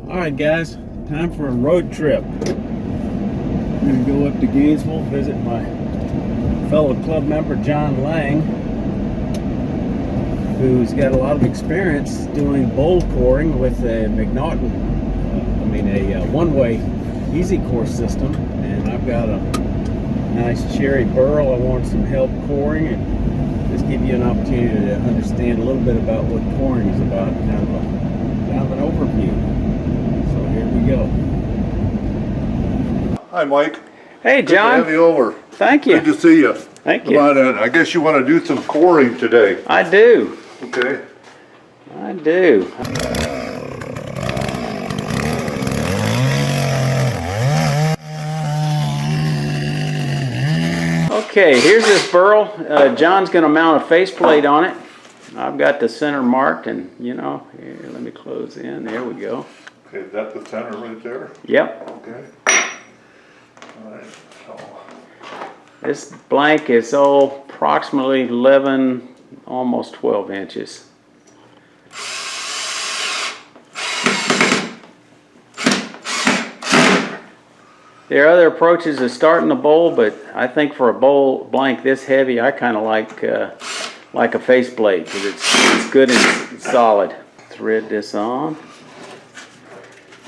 Alright guys, time for a road trip. I'm going to go up to Gainesville, visit my fellow club member John Lang, who's got a lot of experience doing bowl coring with a Oneway Easy Core System. And I've got a nice cherry burl I want some help coring, and just give you an opportunity to understand a little bit about what coring is about, kind of an overview. So here we go. Hi, Mike. Hey, Good John. to have you over. Thank you. Good to see you. Thank you. Come on in. I guess you want to do some coring today. I do. Okay. I do. Okay, here's this burl. John's going to mount a faceplate on it. I've got the center marked, and here, let me close in. There we go. Okay, is that the center right there? Yep. Okay. All right. So. This blank is approximately 11, almost 12 inches. There are other approaches to starting the bowl, but I think for a bowl blank this heavy, I kind of like a faceplate because it's good and solid. Thread this on.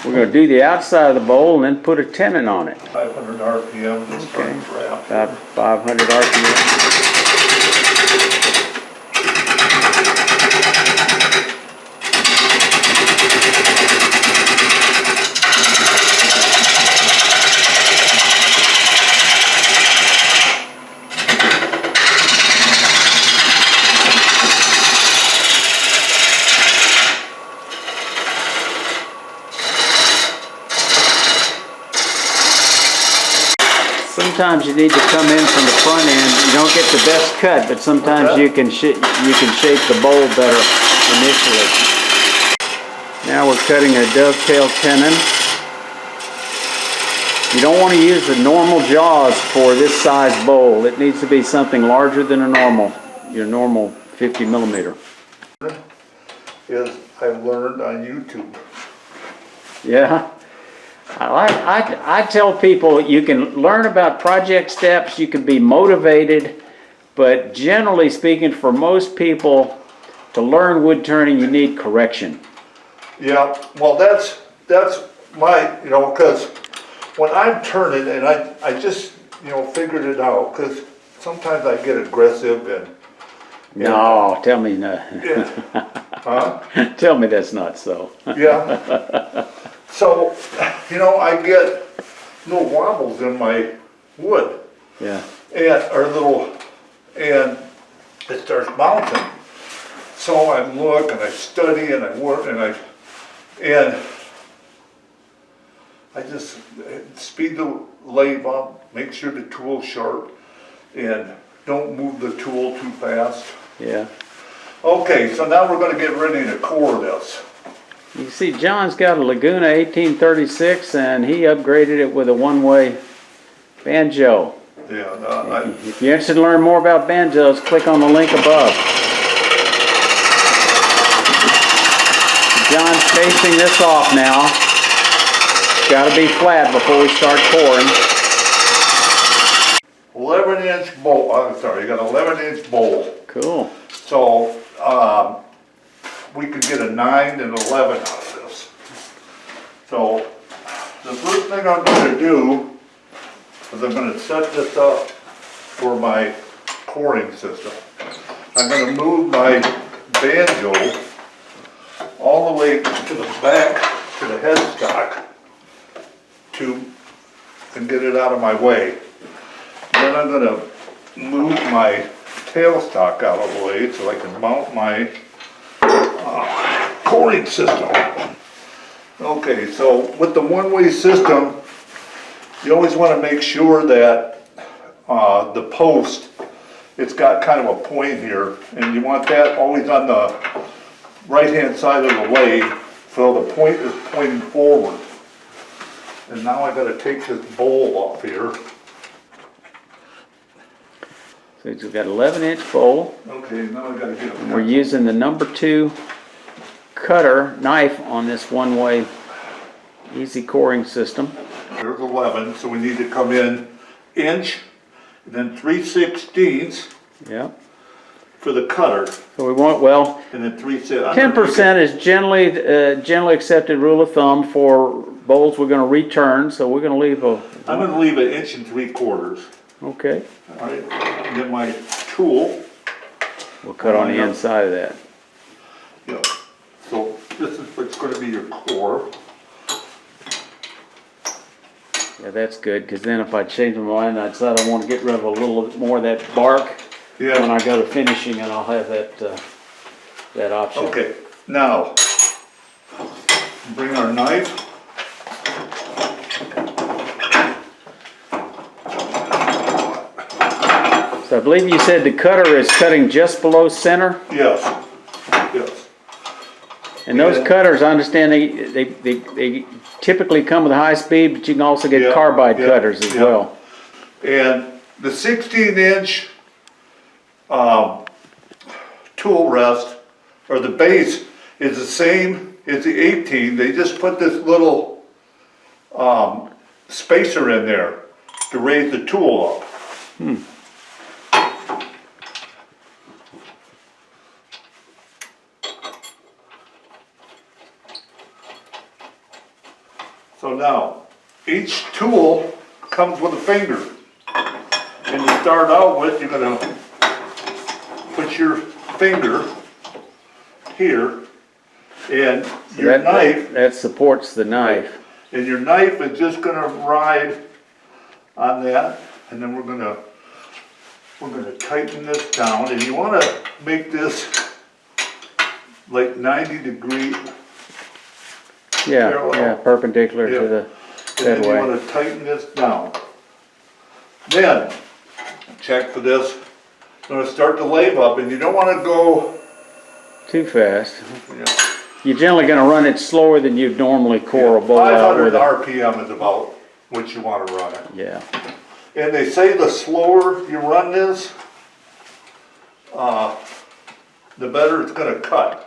We're going to do the outside of the bowl and then put a tenon on it. 500 RPM. Okay. About 500 RPM. Sometimes you need to come in from the front end. You don't get the best cut, but sometimes you can shape the bowl better initially. Now we're cutting a dovetail tenon. You don't want to use the normal jaws for this size bowl. It needs to be something larger than your normal 50 millimeter. Is I learned on YouTube. Yeah. I tell people you can learn about project steps, you can be motivated, but generally speaking, for most people, to learn wood turning, you need correction. Yeah, well, that's my, because when I'm turning, and I just, figured it out, because sometimes I get aggressive and no, tell me no. Yeah. Huh? Tell me that's not so. Yeah. So, I get little wobbles in my wood. Yeah. And it starts bouncing. So I look and I study and I work and I just speed the lathe up, make sure the tool's sharp, and don't move the tool too fast. Yeah. Okay, so now we're going to get ready to core this. You see, John's got a Laguna 1836, and he upgraded it with a one-way banjo. Yeah. If you're interested in learning more about banjos, click on the link above. John's facing this off now. It's got to be flat before we start coring. 11-inch bowl. I'm sorry, you got an 11-inch bowl. Cool. So we could get a 9 and 11 out of this. So the first thing I'm going to do is I'm going to set this up for my coring system. I'm going to move my banjo all the way to the back to the headstock and get it out of my way. Then I'm going to move my tailstock out of the way so I can mount my coring system. Okay, so with the one-way system, you always want to make sure that the post, it's got kind of a point here, and you want that always on the right-hand side of the lathe, so the point is pointing forward. And now I got to take this bowl off here. So we've got an 11-inch bowl. Okay, now I got to get it. We're using the number 2 cutter knife on this one-way Easy coring system. There's 11, so we need to come in inch, and then 3/16 Yeah. for the cutter, So we want, well, and then 3/6. 10% is generally accepted rule of thumb for bowls we're gonna return, so we're gonna leave a, I'm gonna leave 1 3/4 inches. okay. All right, and then my tool, We'll cut on the inside of that. yeah. So this is what's gonna be your core. Yeah, that's good, because then if I change my mind, I decide I want to get rid of a little bit more of that bark. When Yeah, I go to finishing, and I'll have that option. okay, now, bring our knife. So I believe you said the cutter is cutting just below center, Yes, yes. and those Yeah. cutters, I understand they typically come with high speed, but you can also get Yeah, carbide yeah, cutters as yeah. well. And the 16-inch tool rest, or the base, is the same as the 18. They just put this little spacer in there to raise the tool up. So now, each tool comes with a finger. And to start out with, you're gonna put your finger here, and your knife, That supports the knife. and your knife is just gonna ride on that, and then we're gonna tighten this down, and you wanna make this like 90-degree. Yeah, Parallel. yeah, perpendicular Yeah. to the And then you headway. want to tighten this down. Then, check for this. I'm going to start the lathe up, and you don't want to go, Too fast. you know, You're generally gonna run it slower than you'd normally core a bowl out 500 with a, RPM is about what you want to run it. yeah. And they say the slower you run this, the better it's going to cut.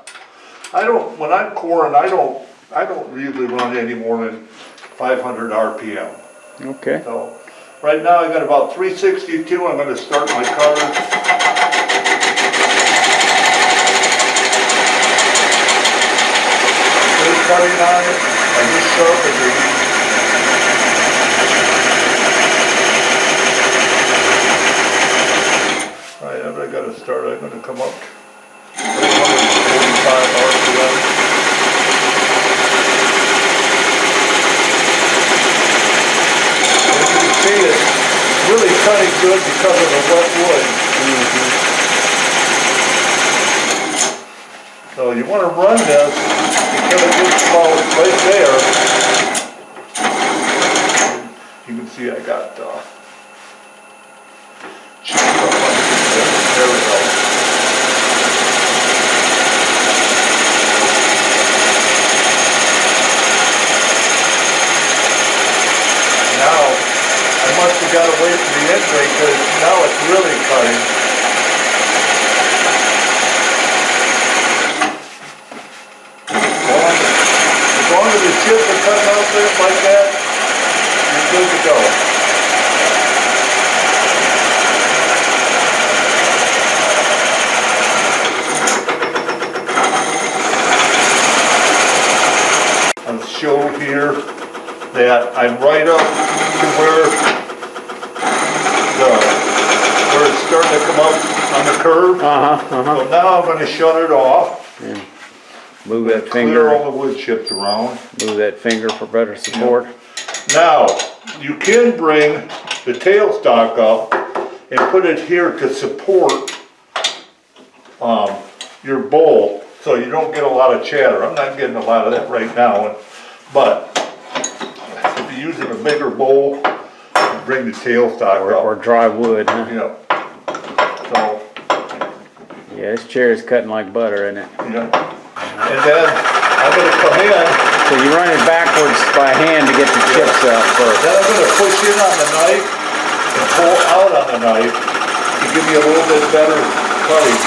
When I'm coring, I don't usually run any more than 500 RPM. Okay. So, right now I got about 362, I'm gonna start my cutter. Good cutting on it, I just sharpened it. Alright, I'm gonna start, I'm gonna come up to 145 RPM. See, it's really cutting good because of the wet wood. So you want to run this until it gets about right there. You can see I got chipped up underneath there. There we go. Now, I must have got away from the end rate because now it's really cutting. As long as the chips are cutting out there like that, you're good to go. I'll show here that I'm right up to where it's starting to come up on the curve. So now I'm going to shut it off. Yeah. Move that Clear finger, all the wood chips around. move that finger for better support. Now, you can bring the tailstock up and put it here to support your bowl so you don't get a lot of chatter. I'm not getting a lot of that right now, but if you're using a bigger bowl, bring the tailstock Or up. dry wood, huh? Yeah. So, Yeah, this chair is cutting like butter, isn't it? yeah. And then I'm gonna come in, So you run it backwards by hand to get the chips out first. then I'm gonna push in on the knife and pull out on the knife to give me a little bit better cutting.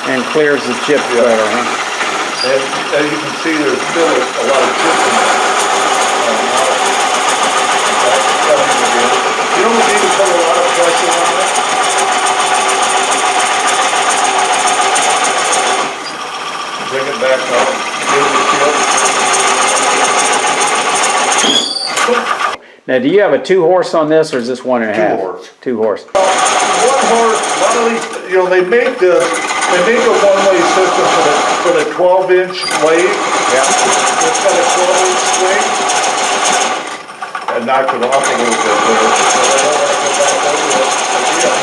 And clears the chips better, huh? And as you can see, there's still a lot of chips in there. back up, Now, do you have a 2-horse on this, or is this 1.5? 2-horse. 2-horse. 1-horse, a lot of these, you know, they make a one-way system for the 12-inch blade. Yeah. It's got a 12-inch swing. I knocked it off a little bit there, so I don't want to go back over it again.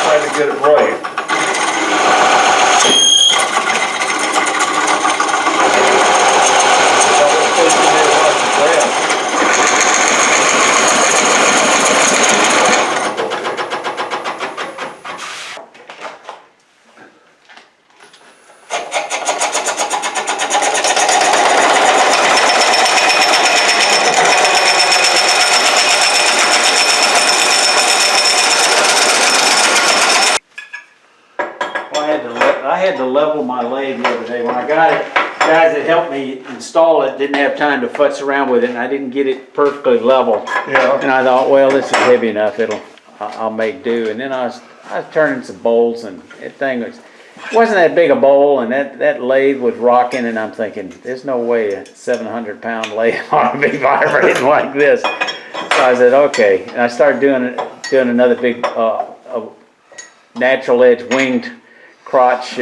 Trying to get it right. I had to level my lathe the other day. When I got it, guys that helped me install it didn't have time to futz around with it, and I didn't get it perfectly level. Yeah. And I thought, well, this is heavy enough. I'll make do. And then I was turning some bolts, and that thing wasn't that big a bowl, and that lathe was rocking, and I'm thinking, there's no way a 700-pound lathe ought to be vibrating like this. So I said, okay. And I started doing another big natural edge winged crotch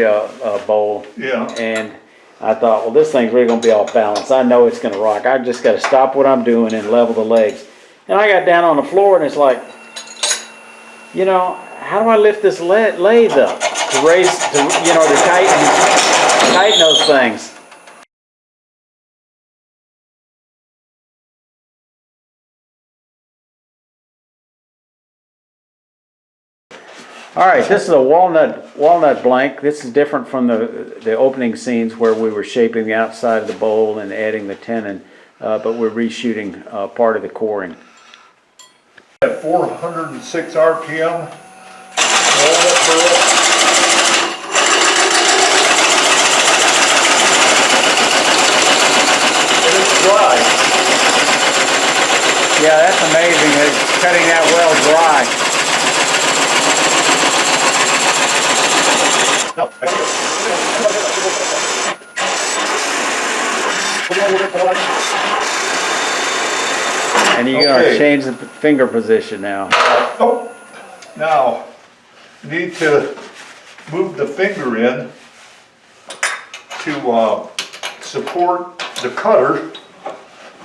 bowl. Yeah. And I thought, well, this thing's really going to be off balance. I know it's going to rock. I just got to stop what I'm doing and level the legs. And I got down on the floor, and it's like, you know, how do I lift this lathe up to raise, to tighten those things? All right, this is a walnut blank. This is different from the opening scenes where we were shaping the outside of the bowl and adding the tenon, but we're reshooting part of the coring. At 406 RPM, walnut burl. And it's dry. Yeah, that's amazing. It's cutting that well dry. And you're going to change the finger position now. Oh, now, you need to move the finger in to support the cutter.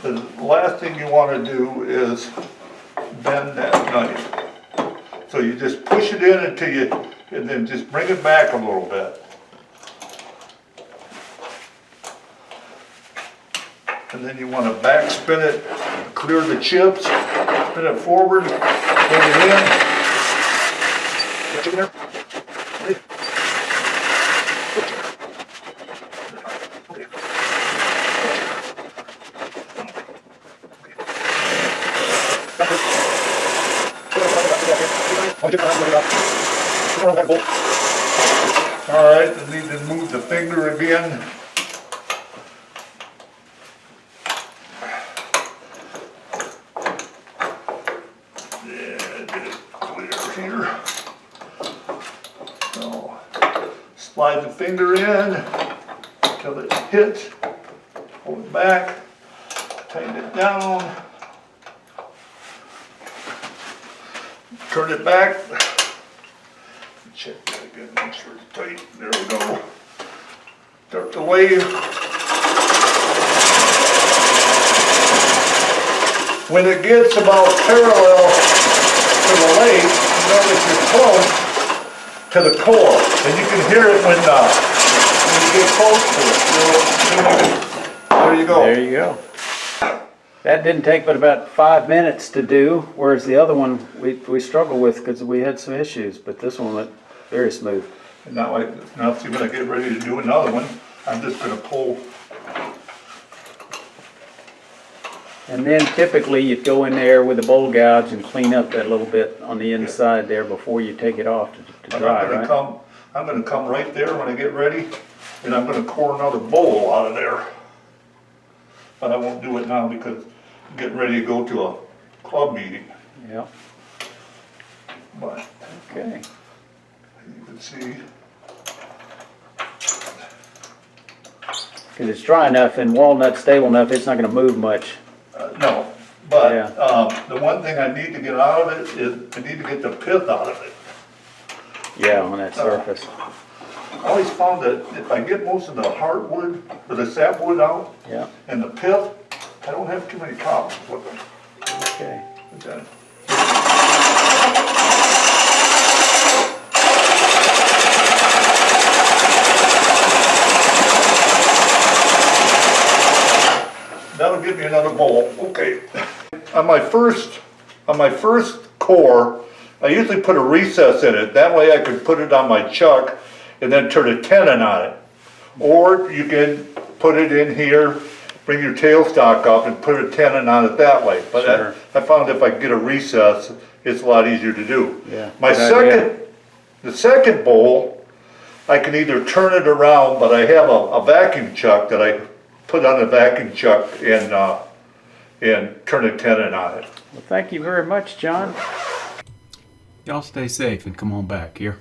The last thing you want to do is bend that knife. So you just push it in until you, and then just bring it back a little bit. And then you want to back spin it, clear the chips, spin it forward, bring it in. Get in there. All right, I need to move the finger again. Here. So, slide the finger in until it hits, pull it back, tighten it down, turn it back, check that again, make sure it's tight, there we go, start the lathe. When it gets about parallel to the lathe, notice you're close to the core, and you can hear it when you get close to it. There you go. There you go. That didn't take but about 5 minutes to do, whereas the other one we struggled with because we had some issues, but this one went very smooth. And now see when I get ready to do another one, I'm just going to pull. And then typically you'd go in there with a bowl gouge and clean up that little bit on the inside there before you take it off to dry, right? I'm going to come right there when I get ready, and I'm going to core another bowl out of there. But I won't do it now because I'm getting ready to go to a club meeting. Yep. But okay. You can see Because it's dry enough and walnut stable enough, it's not gonna move much. No, but, Yeah. the one thing I need to get out of it is, I need to get the pith out of it. Yeah, on that surface. I always found that if I get most of the heartwood, or the sapwood out, Yeah, and the pith, I don't have too many problems with them. okay. Okay. That'll give me another bowl, okay. On my first core, I usually put a recess in it, that way I can put it on my chuck and then turn a tenon on it. Or you can put it in here, bring your tailstock up and put a tenon on it that way. But Sure. I found if I get a recess, it's a lot easier to do. Yeah, My good idea. the second bowl, I can either turn it around, but I have a vacuum chuck that I put on a vacuum chuck and turn a tenon on it. Well, thank you very much, John. Y'all stay safe and come on back here.